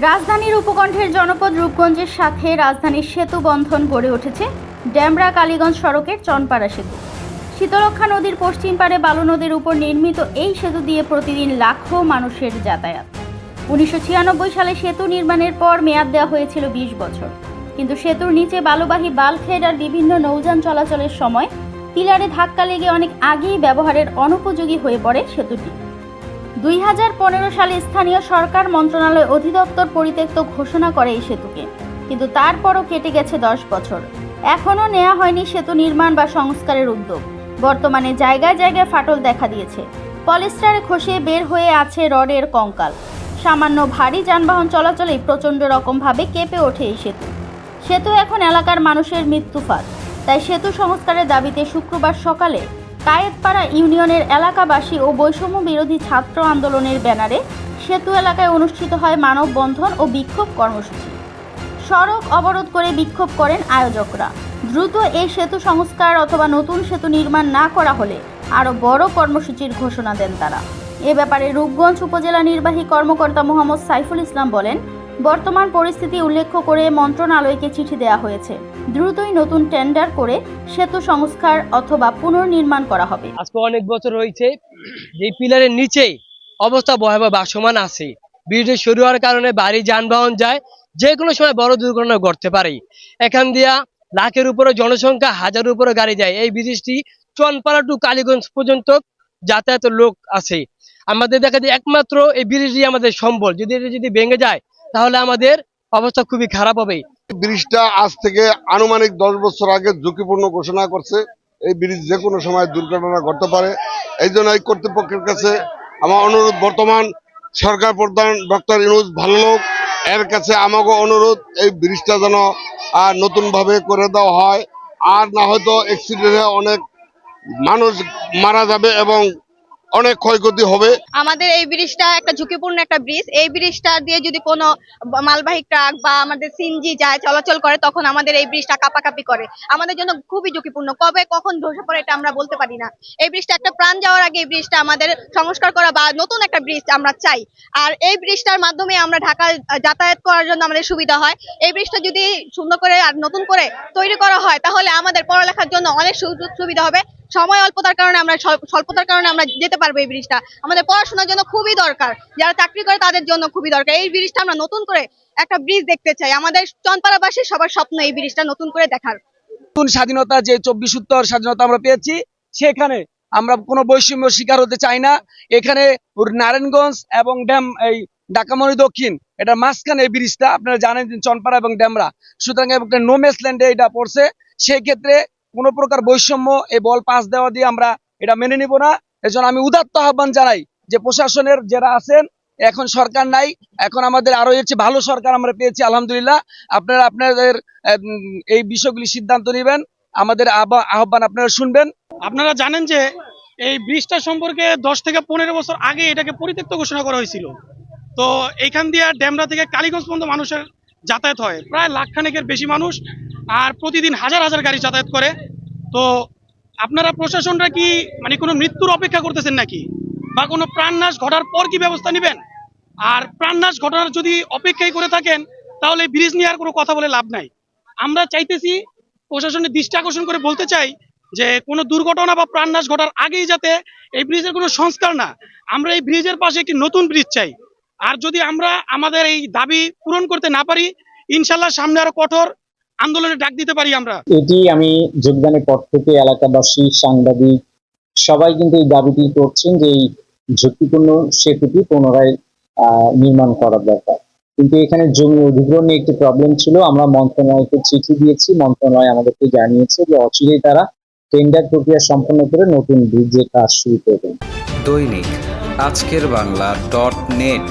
রাজধানীর উপকণ্ঠের জনপদ রূপগঞ্জের সাথে রাজধানীর সেতু বন্ধন গড়ে উঠেছে ডেমরা কালীগঞ্জ সড়কের চনপাড়া সেতু। শীতলক্ষ্যা নদীর পশ্চিম পারে বালু নদীর উপর নির্মিত এই সেতু দিয়ে প্রতিদিন লাখো মানুষের যাতায়াত। 1996 সালে সেতু নির্মাণের পর মেয়াদ দেওয়া হয়েছিল 20 বছর, কিন্তু সেতুর নিচে বালুবাহী বাল্কহেড আর বিভিন্ন নৌযান চলাচলের সময় পিলারে ধাক্কা লেগে অনেক আগেই ব্যবহারের অনুপযোগী হয়ে পড়ে সেতুটি। 2015 সালে স্থানীয় সরকার মন্ত্রণালয় অধিদপ্তর পরিত্যক্ত ঘোষণা করে এই সেতুকে, কিন্তু তারপরও কেটে গেছে 10 বছর। এখনও নেওয়া হয়নি সেতু নির্মাণ বা সংস্কারের উদ্যোগ। বর্তমানে জায়গায় জায়গায় ফাটল দেখা দিয়েছে, পলিস্টারে খসে বের হয়ে আছে রডের কঙ্কাল। সামান্য ভারী যানবাহন চলাচলেই প্রচণ্ড রকমভাবে কেঁপে ওঠে এই সেতু এখন এলাকার মানুষের মৃত্যু ফাঁদ। তাই সেতু সংস্কারের দাবিতে শুক্রবার সকালে কায়েতপাড়া ইউনিয়নের এলাকাবাসী ও বৈষম্য বিরোধী ছাত্র আন্দোলনের ব্যানারে সেতু এলাকায় অনুষ্ঠিত হয় মানববন্ধন ও বিক্ষোভ কর্মসূচি। সড়ক অবরোধ করে বিক্ষোভ করেন আয়োজকরা। দ্রুত এই সেতু সংস্কার অথবা নতুন সেতু নির্মাণ না করা হলে আরও বড় কর্মসূচির ঘোষণা দেন তারা। এ ব্যাপারে রূপগঞ্জ উপজেলা নির্বাহী কর্মকর্তা মোহাম্মদ সাইফুল ইসলাম বলেন, বর্তমান পরিস্থিতি উল্লেখ করে মন্ত্রণালয়কে চিঠি দেওয়া হয়েছে। দ্রুতই নতুন টেন্ডার করে সেতু সংস্কার অথবা পুনর্নির্মাণ করা হবে। আজকে অনেক বছর হয়েছে যে পিলারের নিচেই অবস্থা ভয়াবহ ভাসমান আছে। ব্রিজ শুরু হওয়ার কারণে ভারী যানবাহন যায়, যে কোনো সময় বড় দুর্ঘটনা ঘটতে পারে। এখান দিয়া লাখের উপরে জনসংখ্যা, হাজারের উপরে গাড়ি যায়। এই ব্রিজটি চনপাড়া টু কালীগঞ্জ পর্যন্ত যাতায়াতের লোক আছে। আমাদের দেখা যায় একমাত্র এই ব্রিজই আমাদের সম্বল। যদি এটা যদি ভেঙে যায় তাহলে আমাদের অবস্থা খুবই খারাপ হবে। ব্রিজটা আজ থেকে আনুমানিক 10 বছর আগে ঝুঁকিপূর্ণ ঘোষণা করছে। এই ব্রিজ যে কোনো সময় দুর্ঘটনা ঘটতে পারে। এই জন্য এই কর্তৃপক্ষের কাছে আমার অনুরোধ, বর্তমান সরকার প্রধান ডক্টর ইউনূস ভালো লোক, এর কাছে আমাকে অনুরোধ এই ব্রিজটা যেন নতুন ভাবে করে দেওয়া হয়। আর না হয়তো অ্যাক্সিডেন্টে অনেক মানুষ মারা যাবে এবং অনেক ক্ষয়ক্ষতি হবে। আমাদের এই ব্রিজটা একটা ঝুঁকিপূর্ণ একটা ব্রিজ। এই ব্রিজটা দিয়ে যদি কোনো মালবাহী ট্রাক বা আমাদের সিএনজি যায় চলাচল করে, তখন আমাদের এই ব্রিজটা কাঁপাকাঁপি করে। আমাদের জন্য খুবই ঝুঁকিপূর্ণ। কবে কখন ধসে পড়ে এটা আমরা বলতে পারি না। এই ব্রিজটা একটা প্রাণ যাওয়ার আগে এই ব্রিজটা আমাদের সংস্কার করা বা নতুন একটা ব্রিজ আমরা চাই। আর এই ব্রিজটার মাধ্যমে আমরা ঢাকা যাতায়াত করার জন্য আমাদের সুবিধা হয়। এই ব্রিজটা যদি সুন্দর করে আর নতুন করে তৈরি করা হয় তাহলে আমাদের পড়ালেখার জন্য অনেক সুযোগ সুবিধা হবে। সময় স্বল্পতার কারণে আমরা যেতে পারবো। এই ব্রিজটা আমাদের পড়াশোনার জন্য খুবই দরকার, যারা চাকরি করে তাদের জন্য খুবই দরকার। এই ব্রিজটা আমরা নতুন করে একটা ব্রিজ দেখতে চাই। আমাদের চনপাড়াবাসীর সবার স্বপ্ন এই ব্রিজটা নতুন করে দেখার। নতুন স্বাধীনতা, যে 24 স্বাধীনতা আমরা পেয়েছি, সেখানে আমরা কোনো বৈষম্য শিকার হতে চাই না। এখানে নারায়ণগঞ্জ এবং এই ঢাকামনি দক্ষিণ, এটা মাঝখানে এই ব্রিজটা আপনারা জানেন, চনপাড়া এবং ডেমরা, সুতরাং একটা নোম্যান্স ল্যান্ডে এটা পড়ছে। সেই ক্ষেত্রে কোনো প্রকার বৈষম্য এই বল পাস দেওয়া দিয়ে আমরা এটা মেনে নিব না। এজন্য আমি উদাত্ত আহ্বান জানাই যে প্রশাসনের যারা আছেন, এখন সরকার নাই, এখন আমাদের আরো হচ্ছে ভালো সরকার আমরা পেয়েছি আলহামদুলিল্লাহ। আপনারা আপনাদের এই বিষয়গুলি সিদ্ধান্ত নেবেন, আমাদের আহ্বান আপনারা শুনবেন। আপনারা জানেন যে এই ব্রিজটা সম্পর্কে 10 থেকে 15 বছর আগে এটাকে পরিত্যক্ত ঘোষণা করা হয়েছিল। তো এইখান দিয়ে ডেমরা থেকে কালীগঞ্জ পর্যন্ত মানুষের যাতায়াত হয়, প্রায় লাখখানেকের বেশি মানুষ, আর প্রতিদিন হাজার হাজার গাড়ি যাতায়াত করে। তো আপনারা প্রশাসনরা কি কোনো মৃত্যুর অপেক্ষা করতেছেন নাকি, বা কোনো প্রাণনাশ ঘটার পর কি ব্যবস্থা নেবেন? আর প্রাণনাশ ঘটার যদি অপেক্ষাই করে থাকেন তাহলে ব্রিজ নিয়ে আর কোনো কথা বলে লাভ নাই। আমরা চাইতেছি, প্রশাসনের দৃষ্টি আকর্ষণ করে বলতে চাই যে কোনো দুর্ঘটনা বা প্রাণনাশ ঘটার আগেই যাতে এই ব্রিজের কোনো সংস্কার না, আমরা এই ব্রিজের পাশে একটি নতুন ব্রিজ চাই। আর যদি আমরা আমাদের এই দাবি পূরণ করতে না পারি, ইনশাল্লাহ সামনে আরো কঠোর আন্দোলনের ডাক দিতে পারি আমরা। এটি আমি যোগদানের পর থেকে এলাকাবাসী, সাংবাদিক সবাই কিন্তু এই দাবিটি করছেন যে এই ঝুঁকিপূর্ণ সেতুটি পুনরায় নির্মাণ করা দরকার। কিন্তু এখানে জমি অধিগ্রহণ নিয়ে একটি প্রবলেম ছিল। আমরা মন্ত্রণালয়কে চিঠি দিয়েছি, মন্ত্রণালয় আমাদেরকে জানিয়েছে যে অচিরেই তারা টেন্ডার প্রক্রিয়া সম্পন্ন করে নতুন ব্রিজের কাজ শুরু করবেন। দৈনিক আজকের বাংলা .net